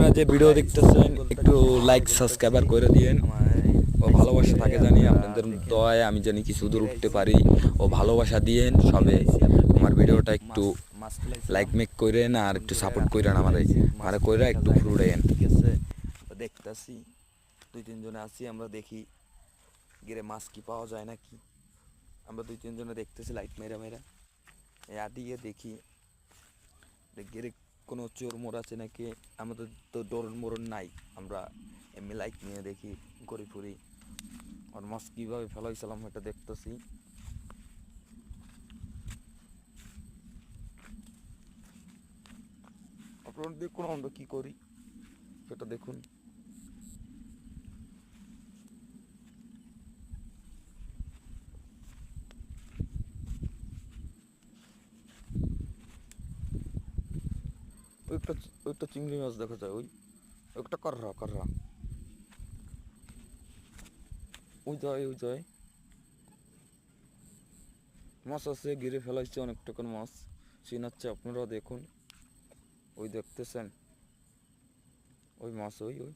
আপনারা যে ভিডিও দেখতেছেন একটু লাইক সাবস্ক্রাইবার করে দিয়েন ও ভালোবাসা থাকে জানি আপনাদের দয়ায় আমি জানি কিছু দূর উঠতে পারি ও ভালোবাসা দিয়েন সবে আমার ভিডিওটা একটু লাইক মেক করেন আর একটু সাপোর্ট করেন আমারে কইরা একটু ফুড়েন। ঠিক আছে, দেখতাছি 2-3 জনে আছি, আমরা দেখি গিরে মাছ কি পাওয়া যায় নাকি। আমরা 2-3 জনে দেখতেছি লাইট মেরা মেরা এই আটিয়ে দেখি গিরে কোনো চোর মোর আছে নাকি। আমাদের তো ডরন মরণ নাই, আমরা এমনি লাইট নিয়ে দেখি ঘুরি ফুরি আর মাছ কীভাবে ফেলাইছিলাম এটা দেখতেছি। আপনারা দেখুন আমরা কী করি সেটা দেখুন। ওইটা ওইটা চিংড়ি মাছ দেখা যায়, ওই একটা কাররা কাররা ওই যায় মাছ আছে, ঘিরে ফেলাইছে অনেক টাকার মাছ চিনাচ্ছে, আপনারা দেখুন। ওই দেখতেছেন ওই মাছ, ওই ওই